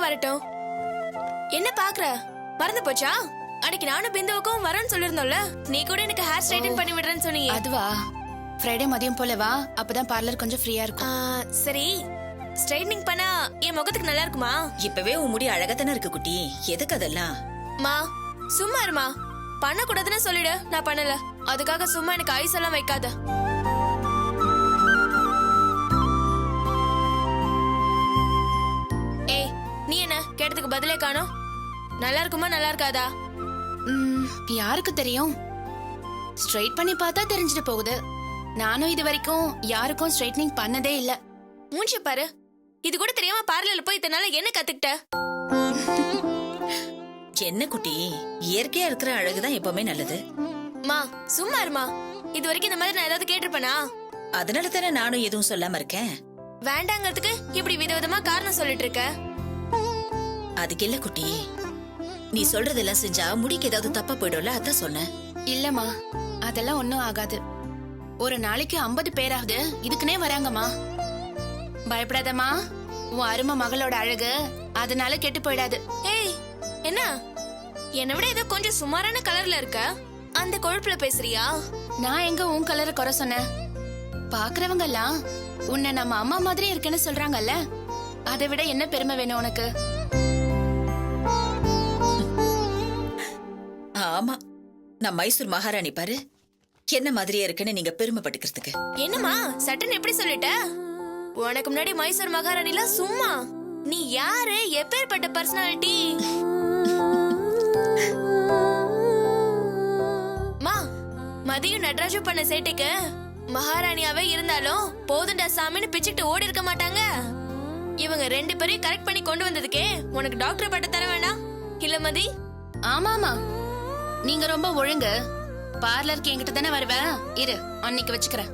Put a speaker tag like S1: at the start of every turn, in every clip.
S1: வரட்டும். என்ன பாக்குற, மறந்து போச்சா? அன்னைக்கு நானும் பிந்துவுக்கும் வரேன்னு சொல்லிருந்தோம்ல, நீ கூட எனக்கு ஹேர் ஸ்ட்ரைட்டன் பண்ணி விடுறேன்னு சொன்னீங்க.
S2: அதுவா? ஃப்ரைடே மதியம் போல வா, அப்பதான் பார்லர் கொஞ்சம் ஃப்ரீயா இருக்கும்.
S1: சரி, ஸ்ட்ரைட்னிங் பண்ணா என் முகத்துக்கு நல்லா இருக்குமா?
S3: இப்பவே உன் முடி அழகாத்தானே இருக்கு குட்டி, எதுக்கு அதெல்லாம்?
S1: மா சும்மா இருமா, பண்ண கூடாதுன்னு சொல்லிடு, நான் பண்ணல. அதுக்காக சும்மா எனக்கு ஐஸ் எல்லாம் வைக்காத. ஏய், நீ என்ன கேட்டதுக்கு பதிலே காணோம்? நல்லா இருக்குமா நல்லா இருக்காதா?
S2: யாருக்கு தெரியும்? ஸ்ட்ரைட் பண்ணி பார்த்தா தெரிஞ்சிட்டு போகுது. நானும் இது வரைக்கும் யாருக்கும் ஸ்ட்ரைட்னிங் பண்ணதே இல்ல.
S1: மூஞ்சி பாரு, இது கூட தெரியாம பார்லர்ல போய் இத்தனை நாள் என்ன கத்துக்கிட்ட?
S3: என்ன குட்டி, இயற்கையா இருக்கிற அழகுதான் எப்பவுமே நல்லது.
S1: மா சும்மா இருமா, இது வரைக்கும் இந்த மாதிரி நான் ஏதாவது கேட்டிருப்பேனா?
S3: அதனால தானே நானும் எதுவும் சொல்லாம இருக்கேன்.
S1: வேண்டாங்கிறதுக்கு இப்படி விதவிதமா காரணம் சொல்லிட்டு இருக்க.
S3: அதுக்கு இல்ல குட்டி, நீ சொல்றதெல்லாம் செஞ்சா முடிக்கு ஏதாவது தப்பா போயிடும்ல, அதான் சொன்னேன்.
S2: இல்லம்மா, அதெல்லாம் ஒண்ணும் ஆகாது. ஒரு நாளைக்கு 50 பேராவது இதுக்குனே வராங்கம்மா. பயப்படாதம்மா, உன் அருமை மகளோட அழகு அதனால கெட்டு போயிடாது.
S1: ஏய், என்ன என்னை விட ஏதோ கொஞ்சம் சுமாரான கலர்ல இருக்க, அந்த கொழுப்புல பேசுறியா?
S2: நான் எங்க உன் கலரை குறை சொன்னேன்? பாக்குறவங்க எல்லாம் உன்னை நம்ம அம்மா மாதிரி இருக்குன்னு சொல்றாங்கல்ல, அதை விட என்ன பெருமை வேணும் உனக்கு?
S3: ஆமா, நான் மைசூர் மகாராணி பாரு, என்ன மாதிரியே இருக்குன்னு நீங்க பெருமைப்பட்டுக்கிறதுக்கு.
S1: என்னம்மா சட்டன் எப்படி சொல்லிட்ட? உனக்கு முன்னாடி மைசூர் மகாராணில சும்மா. நீ யாரு, எப்பேற்பட்ட பர்சனாலிட்டி? மா மதியம் நடராஜு பண்ண சேட்டைக்கு மகாராணியாவே இருந்தாலும் போதுண்டா சாமின்னு பிச்சுக்கிட்டு ஓடி இருக்க மாட்டாங்க. இவங்க 2 பேரையும் கரெக்ட் பண்ணி கொண்டு வந்ததுக்கே உனக்கு டாக்டர் பட்டம் தர வேண்டாம் இல்ல மதி?
S2: ஆமாமா, நீங்க ரொம்ப ஒழுங்கு. பார்லருக்கு என்கிட்ட தானே வருவ, இரு அன்னைக்கு வச்சுக்கிறேன்.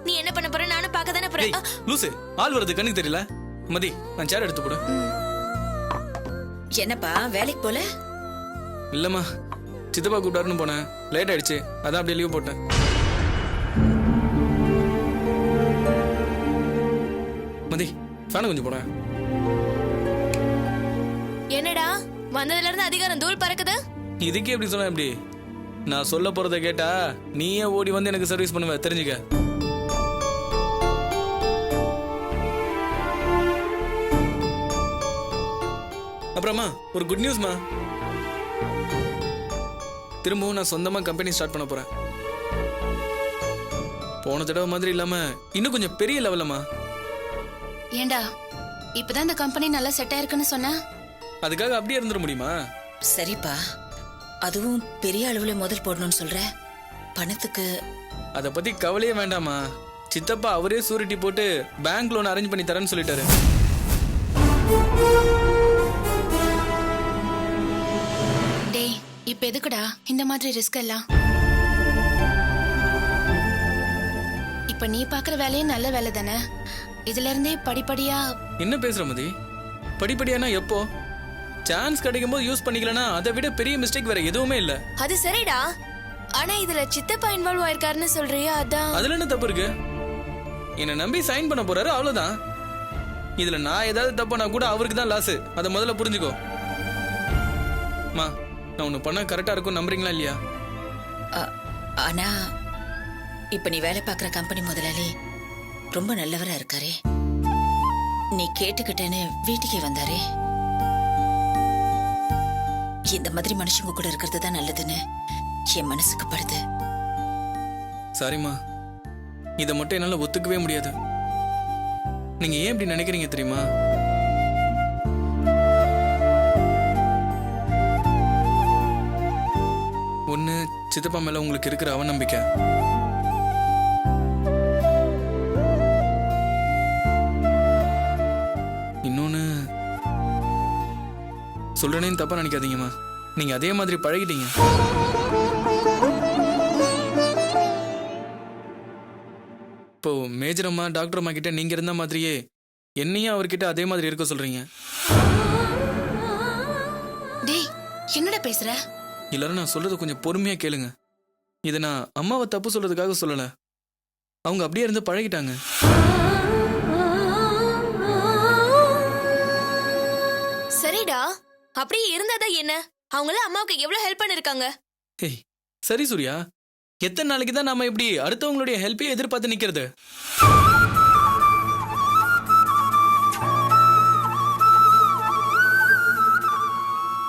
S1: நீ என்ன பண்ண போற? நானும் பார்க்க தானே போறேன்.
S4: லூசு, ஆள் வரது கண்ணுக்கு தெரியல. மதி, நான் சேர் எடுத்து போடு.
S3: என்னப்பா வேலைக்கு போல?
S4: இல்லம்மா, சித்தப்பா கூப்பிட்டாருன்னு போனேன், லேட் ஆயிடுச்சு, அதான் அப்படியே லீவ் போட்டேன். மதி, ஃபேனை கொஞ்சம் போனேன்.
S1: என்னடா வந்ததுல இருந்து அதிகாரம் தூள் பறக்குது?
S4: இதுக்கே எப்படி சொன்ன எப்படி? நான் சொல்ல போறத கேட்டா நீயே ஓடி வந்து எனக்கு சர்வீஸ் பண்ணுவ, தெரிஞ்சுக்க. அப்புறமா ஒரு குட் நியூஸ்மா, திரும்பவும் நான் சொந்தமா கம்பெனி ஸ்டார்ட் பண்ண போறேன். போன தடவை மாதிரி இல்லாம இன்னும் கொஞ்சம் பெரிய லெவலமா.
S2: ஏண்டா இப்பதான் இந்த கம்பெனி நல்லா செட் ஆயிருக்குன்னு சொன்ன,
S4: அதுக்காக அப்படியே இருந்துட முடியுமா?
S3: சரிப்பா, அதுவும் பெரிய அளவுல முதல் போடணும்னு சொல்ற, பணத்துக்கு
S4: அத பத்தி கவலையே வேண்டாமா. சித்தப்பா அவரே சூரிட்டி போட்டு பேங்க் லோன் அரேஞ்ச் பண்ணி தரேன்னு சொல்லிட்டாரு.
S2: டேய், இப்ப எதுக்குடா இந்த மாதிரி ரிஸ்க் எல்லாம்? இப்ப நீ பாக்குற வேலையே நல்ல வேலை தானே, இதுல இருந்தே படிப்படியா.
S4: என்ன பேசுற மதி? படிப்படியானா எப்போ? சான்ஸ் கிடைக்கும் போது யூஸ் பண்ணிக்கலனா அதை விட பெரிய மிஸ்டேக் வேற எதுவுமே இல்ல.
S1: அது சரிடா, ஆனா இதுல சித்தப்பா இன்வால்வ் ஆயிருக்காருன்னு சொல்றியா? அதான்.
S4: அதுல என்ன தப்பு இருக்கு? என்ன நம்பி சைன் பண்ண போறாரு, அவ்வளவுதான். இதுல நான் ஏதாவது தப்புனா கூட அவருக்கு தான் லாஸ், அதை முதல்ல புரிஞ்சுக்கோ. மா, நான் ஒண்ணு பண்ணா கரெக்டா இருக்கும், நம்புறீங்களா இல்லையா?
S3: ஆனா இப்ப நீ வேலை பார்க்குற கம்பெனி முதலாளி ரொம்ப நல்லவரா இருக்காரே, நீ கேட்டுக்கிட்டேன்னு வீட்டுக்கே வந்தாரே. இந்த மாதிரி மனுஷங்க கூட இருக்கிறது தான் நல்லதுன்னு என் மனசுக்கு படுது.
S4: சாரிம்மா, இதை மட்டும் என்னால ஒத்துக்கவே முடியாது. நீங்க ஏன் இப்படி நினைக்கிறீங்க தெரியுமா? ஒண்ணு, சித்தப்பா மேல உங்களுக்கு இருக்கிற அவநம்பிக்கை. இன்னொன்னு, சொல்றேன்னு தப்பா நினைக்காதீங்கம்மா, நீங்க அதே மாதிரி பழகிட்டீங்க. இப்போ மேஜர் அம்மா டாக்டர் அம்மா கிட்ட நீங்க இருந்த மாதிரியே என்னையும் அவர்கிட்ட அதே மாதிரி இருக்க சொல்றீங்க.
S2: டேய், என்னடா பேசுற?
S4: எல்லாரும் நான் சொல்றது கொஞ்சம் பொறுமையா கேளுங்க. இதை நான் அம்மாவை தப்பு சொல்றதுக்காக சொல்லல, அவங்க அப்படியே இருந்து பழகிட்டாங்க.
S1: சரிடா, அப்படியே இருந்தாதா என்ன? அவங்கள அம்மாவுக்கு எவ்வளவு ஹெல்ப் பண்ணிருக்காங்க.
S4: ஏய் சரி சூர்யா, எத்தனை நாளைக்கு தான் நாம இப்படி அடுத்தவங்களுடைய ஹெல்ப்பையே எதிர்பார்த்து நிக்கிறது?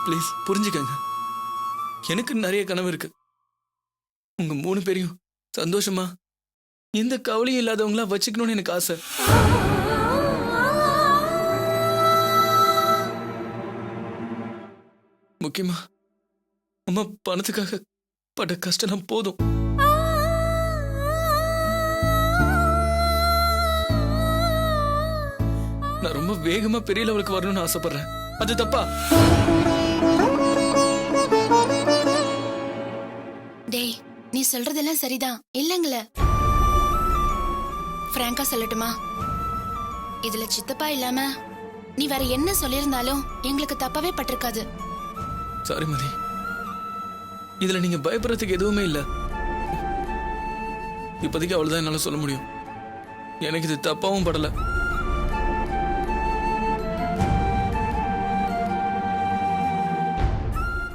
S4: ப்ளீஸ் புரிஞ்சுக்கங்க, எனக்கு நிறைய கனவு இருக்கு. உங்க 3 பேரையும் சந்தோஷமா எந்த கவலையும் இல்லாதவங்களா வச்சுக்கணும்னு எனக்கு ஆசை. முக்கியமா அம்மா பணத்துக்காக பட்ட கஷ்டம் போதும். நான் ரொம்ப வேகமா பெரிய லெவலுக்கு வரணும்னு ஆசைப்படுறேன். அது தப்பா?
S2: டேய், நீ சொல்றதெல்லாம் சரிதான் இல்லங்கள. பிராங்கா சொல்லட்டுமா, இதுல சித்தப்பா இல்லாம நீ வேற என்ன சொல்லியிருந்தாலும் எங்களுக்கு தப்பாவே பட்டிருக்காது.
S4: சாரி மதி, இதுல நீங்க பயப்படுறதுக்கு எதுவுமே இல்ல. இப்போதைக்கு அவ்வளவுதான் என்னால சொல்ல முடியும். எனக்கு இது தப்பாவும் படல.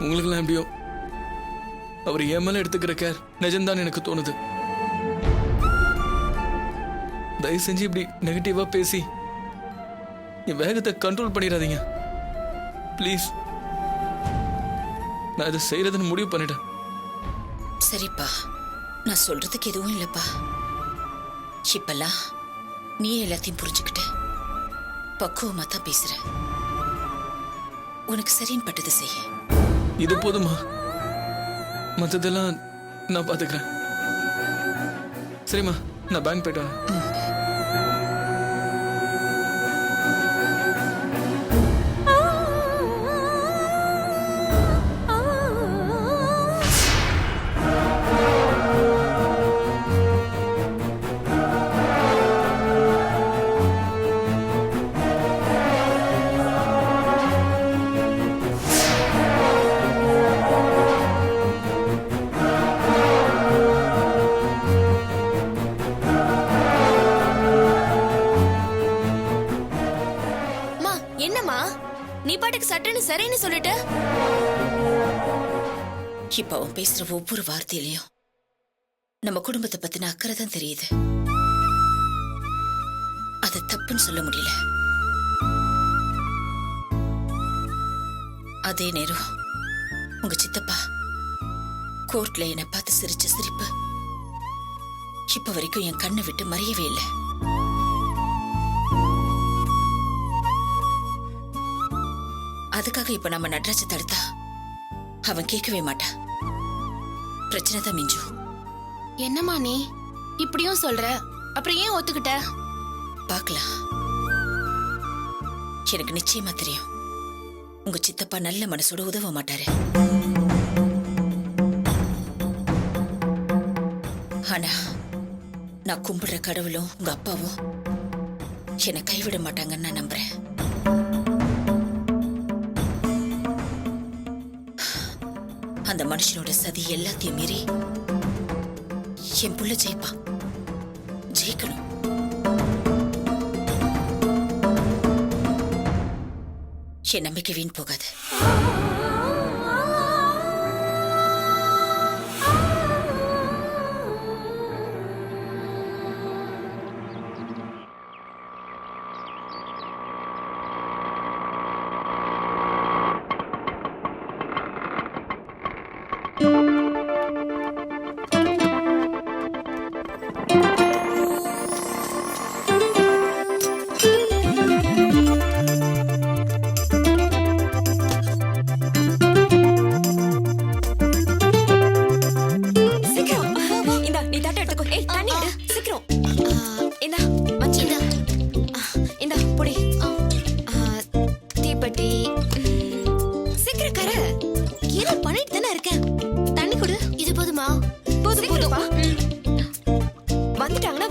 S4: உங்களுக்கெல்லாம் எப்படியோ அவர் என் மேல எடுத்துக்கிற கேர் நிஜம்தான் எனக்கு தோணுது. தயவு செஞ்சு இப்படி நெகட்டிவா பேசி என் வேகத்தை கண்ட்ரோல் பண்ணிடாதீங்க ப்ளீஸ். நான் இதை செய்யறதுன்னு முடிவு பண்ணிட்டேன்.
S3: சரிப்பா, நான் சொல்றதுக்கு எதுவும் இல்லப்பா. இப்பெல்லாம் நீ எல்லாத்தையும் புரிஞ்சுக்கிட்ட பக்குவமா தான் பேசுற. உனக்கு சரின்னு பட்டது செய்ய.
S4: இது போதுமா? மற்றதெல்லாம் நான் பாத்துக்கிறேன். சரிம்மா, நான் பேங்க் போயிட்டு வரேன்.
S1: நீ பாட்டுக்கு சட்டுன்னு சரின்னு சொல்லிட்ட.
S3: இப்ப அவன் பேசுற ஒவ்வொரு வார்த்தையிலையும் நம்ம குடும்பத்தை பத்தின அக்கறை தான் தெரியுது. அது தப்புன்னு சொல்ல முடியல. அதே நேரம் உங்க சித்தப்பா கோர்ட்ல என்னை பார்த்து சிரிச்ச சிரிப்பு இப்ப வரைக்கும் என் கண்ணை விட்டு மறையவே இல்லை. அதுக்காக இப்ப நம்ம நட்ராஜ தடுத்தா அவன் கேட்கவே மாட்டான். பிரச்சனை தான் மிஞ்சும்.
S2: என்னம்மா நீ இப்படியும் சொல்ற? அப்புறம் ஏன் ஒத்துக்கிட்ட?
S3: பார்க்கலாம். எனக்கு நிச்சயமா தெரியும் உங்க சித்தப்பா நல்ல மனசோட உதவ மாட்டாரு. ஆனா நான் கும்பிடுற கடவுளும் உங்க அப்பாவும் என்னை கைவிட மாட்டாங்கன்னு நான் நம்புறேன். அந்த மனுஷனோட சதி எல்லாத்தையும் மீறி என் புள்ள ஜெயிப்பா. ஜெயிக்கணும். என் நம்பிக்கை வீண் போகாது.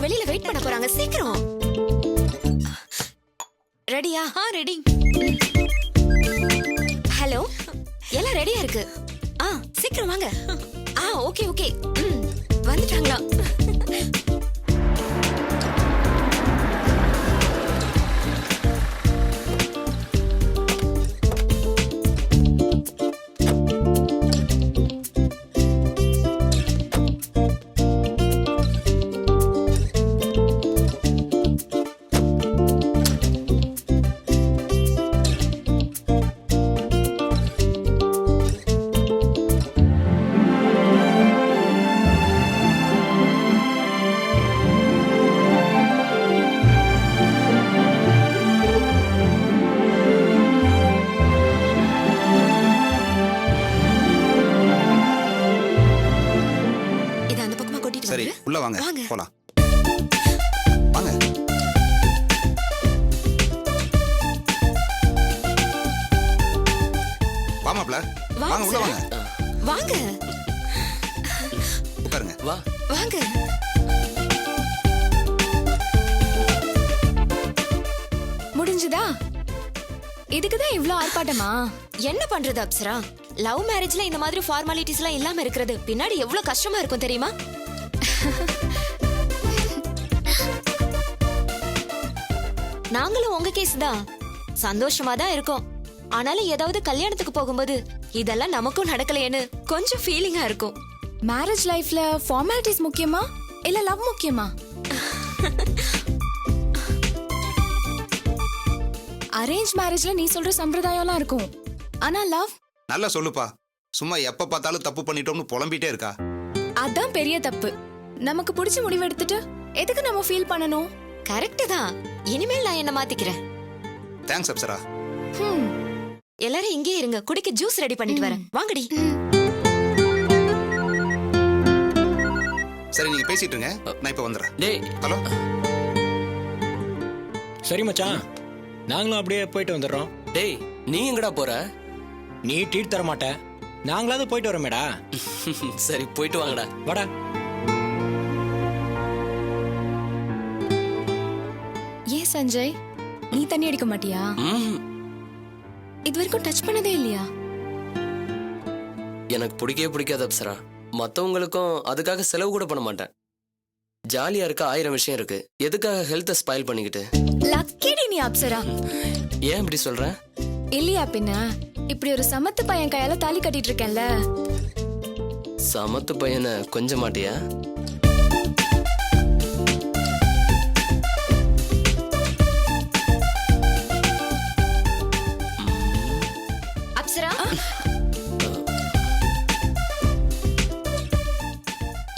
S1: வெளியில வெயிட் பண்ண போறாங்க, சீக்கிரம். ரெடியா? ரெடி. ஹலோ, எல்லாம் ரெடியா இருக்கு. சீக்கிரம் வாங்க. ஓகே ஓகே, வந்துட்டாங்களா?
S5: உள்ள வாங்க
S6: வாங்க.
S5: போலாம் வாங்க. வாமாப்ல வாங்க உள்ள வாங்க.
S6: வாங்க
S5: உட்காருங்க.
S7: வா.
S6: வாங்க. முடிஞ்சதா? இதுக்குதான் இவ்ளோ ஆர்ப்பாட்டமா? என்ன பண்றது அப்சரா? லவ் மேரேஜ்ல இந்த மாதிரி ஃபார்மாலிட்டிஸ் எல்லாம் இல்லாம இருக்கிறது பின்னாடி எவ்வளவு கஷ்டமா இருக்கும் தெரியுமா? நாங்களும் உங்க கேஸ் தான். சந்தோஷமா தான் இருக்கோம். ஆனாலும் ஏதாவது கல்யாணத்துக்கு போகும்போது இதெல்லாம் நமக்கும் நடக்கலையேன்னு கொஞ்சம் ஃபீலிங்கா இருக்கும்.
S8: மேரேஜ் லைஃப்ல ஃபார்மாலிட்டிஸ் முக்கியமா இல்ல லவ் முக்கியமா? அரேஞ்ச் மேரேஜ்ல நீ சொல்ற சம்பிரதாயம்லாம் இருக்கும், ஆனா லவ்
S5: நல்லா சொல்லுப்பா. சும்மா எப்ப பார்த்தாலும் தப்பு பண்ணிட்டோம்னு புலம்பிட்டே இருக்கா.
S8: அதான் பெரிய தப்பு. நமக்கு பிடிச்ச முடிவு எடுத்துட்டு எதுக்கு நம்ம ஃபீல் பண்ணணும்?
S6: கரெக்ட் தான். இனிமேல் நான் என்ன மாத்திக்கிறேன்.
S5: தேங்க்ஸ் அப்சரா.
S6: எல்லாரும் இங்கே இருங்க, குடிக்க ஜூஸ் ரெடி பண்ணிட்டு வரேன். வாங்கடி.
S5: சரி நீங்க பேசிட்டு இருங்க, நான் இப்ப வந்துடுறேன்.
S7: டேய்.
S5: ஹலோ.
S9: சரி மச்சான், நாங்களும் அப்படியே போயிட்டு வந்துடுறோம்.
S7: டேய் நீ எங்கடா போற?
S9: நீ ட்ரீட் தர மாட்ட, நாங்களாவது போயிட்டு வரோமேடா.
S7: சரி போயிட்டு வாங்கடா.
S9: வாடா.
S8: ஏன் சஞ்சய், நீ தண்ணி அடிக்க மாட்டியா? இது வரைக்கும் டச் பண்ணதே இல்லையா?
S7: எனக்கு பிடிக்கவே பிடிக்காது அப்சரா. மத்தவங்களுக்கும் அதுக்காக செலவு கூட பண்ண மாட்டேன். ஜாலியா இருக்க 1000 விஷயம் இருக்கு. எதுக்காக ஹெல்த்தை ஸ்பாயில் பண்ணிக்கிட்டு?
S8: லக்கிடி நீ அப்சரா.
S7: ஏன் இப்படி சொல்ற?
S8: இல்லையா பின்ன, இப்படி ஒரு சமத்து பையன் கையால தாலி கட்டிட்டு இருக்கேன்ல.
S7: சமத்து பையனை கொஞ்சம் மாட்டியா?
S6: அப்சரா,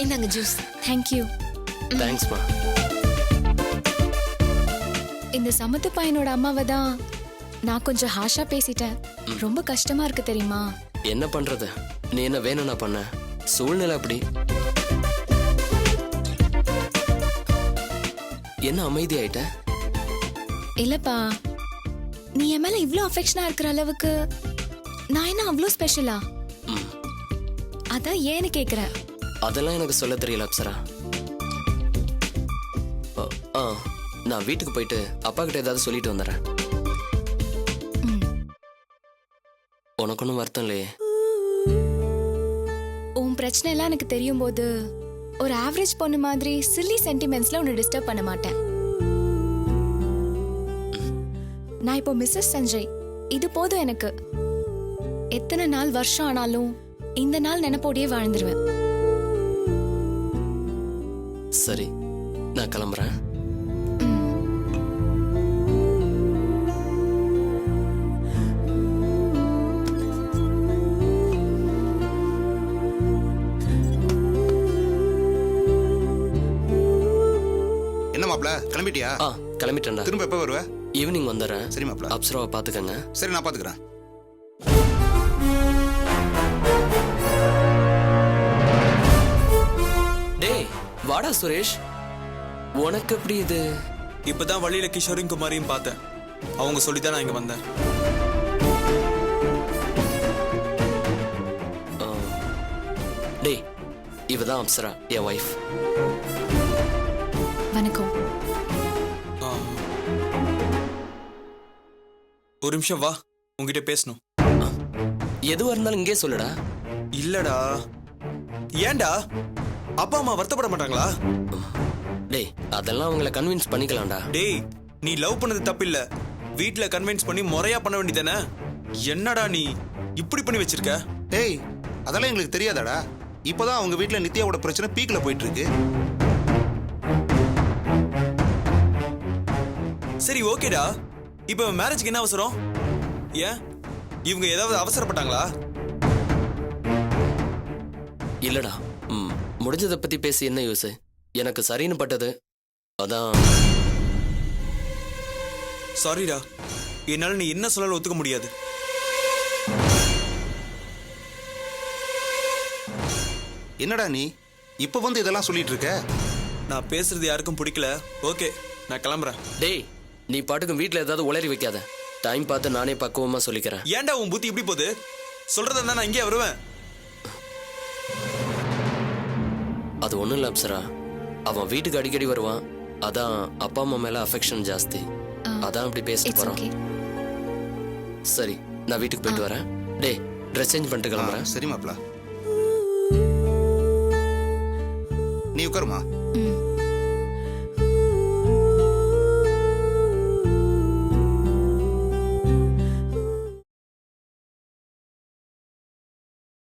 S6: இந்தாங்க ஜூஸ்.
S8: தேங்க்யூ.
S7: தேங்க்ஸ்மா.
S8: இந்த சமத்து பையனோட அம்மாவை தான் நான் கொஞ்சம் ஹாஷா பேசிட்டேன். ரொம்ப கஷ்டமா இருக்கு தெரியுமா?
S7: என்ன பண்றது? நீ என்ன வேணும்னா பண்ண, சூழ்நிலை அப்படி. என்ன அமைதி ஆயிட்ட?
S8: இல்லப்பா, நீ என் மேல இவ்ளோ அஃபெக்ஷனா இருக்கிற அளவுக்கு நான் என்ன அவ்ளோ ஸ்பெஷலா? அதான் ஏன்னு கேக்குறேன்.
S7: அதெல்லாம் எனக்கு சொல்ல தெரியல அப்சரா. நான் வீட்டுக்கு போயிட்டு அப்பா கிட்ட ஏதாவது சொல்லிட்டு வந்துடுறேன். உனக்கு ஒன்றும் வருத்தம் இல்லையே?
S8: உன் பிரச்சனை எல்லாம் எனக்கு தெரியும் போது ஒரு ஆவரேஜ் பொண்ணு மாதிரி சில்லி சென்டிமெண்ட்ஸ்ல உன்னை டிஸ்டர்ப் பண்ண மாட்டேன். நான் இப்போ மிஸ்ஸஸ் சஞ்சய், இது போதும் எனக்கு. எத்தனை நாள் வருஷம் ஆனாலும் இந்த நாள் நினைப்போடையே வாழ்ந்துருவேன்.
S7: சரி, நான் கிளம்புறேன்.
S5: என்ன மாப்ள, கிளம்பிட்டியா?
S7: கிளம்பிட்டேன்டா.
S5: திரும்ப எப்ப வருவ?
S7: ஈவினிங் வந்துடுறேன்.
S5: சரி மாப்ள.
S7: அப்சராவை பாத்துக்கங்க.
S5: சரி நான் பாத்துக்கிறேன்.
S7: டேய் வாடா சுரேஷ். உனக்கு எப்படி இது?
S10: இப்பதான் வழியில கிஷோரியும் குமாரியும் பார்த்தேன். அவங்க சொல்லிதான் நான் இங்க வந்தேன்.
S7: டேய் இவதான் அப்சரா, என் ஒய்ஃப்.
S8: வணக்கம்.
S10: ஒரு நிமிஷம் வா, உங்ககிட்ட பேசணும்.
S7: எதுவா இருந்தாலும் இங்கே சொல்லுடா.
S10: இல்லடா. ஏன்டா அப்பா அம்மா வருத்தப்பட மாட்டாங்களா?
S7: டேய் அதெல்லாம் அவங்கள கன்வின்ஸ் பண்ணிக்கலாம்டா.
S10: டேய் நீ லவ் பண்ணது தப்பு இல்ல, வீட்ல கன்வின்ஸ் பண்ணி முறையா பண்ண வேண்டியதானே. என்னடா நீ இப்படி பண்ணி வச்சிருக்க?
S5: டேய் அதெல்லாம் எங்களுக்கு தெரியாதாடா. இப்பதான் அவங்க வீட்டுல நித்யாவோட பிரச்சனை பீக்ல போயிட்டு இருக்கு.
S10: சரி ஓகேடா, இப்ப மேரேஜ்க்கு என்ன அவசரம்? ஏன் இவங்க ஏதாவது அவசரப்பட்டாங்களா?
S7: இல்லடா, முடிஞ்சதை பத்தி பேசி என்ன யூஸ்? எனக்கு சரின்னு பட்டது, அதான்.
S10: சாரிடா, என்னால நீ என்ன சொல்லாலும் ஒத்துக்க முடியாது.
S5: என்னடா நீ இப்ப வந்து இதெல்லாம் சொல்லிட்டு இருக்க?
S10: நான் பேசுறது யாருக்கும் பிடிக்கல. ஓகே, நான் கிளம்புறேன்.
S7: டேய் நீ பாட்டுக்கும் வீட்டில் ஏதாவது உளறி வைக்காத. டைம் பார்த்து நானே பக்குவமா சொல்லிக்கிறேன்.
S10: ஏன்டா உன் புத்தி இப்படி போகுது? சொல்றதா இருந்தா நான் இங்கே வருவேன்.
S7: அது ஒன்றும் இல்லை அப்சரா, அவன் வீட்டுக்கு அடிக்கடி வருவான். அதான் அப்பா அம்மா மேல அஃபெக்ஷன் ஜாஸ்தி. அதான் அப்படி பேசிட்டு
S8: இட்ஸ்
S7: போறான்.
S8: ஓகே.
S7: சரி, நான் வீட்டுக்கு போயிட்டு வரேன். டேய் ட்ரெஸ் சேஞ்ச் பண்ணிட்டு கிளம்புறேன்.
S5: சரி மாப்ள, நீ உட்காருமா.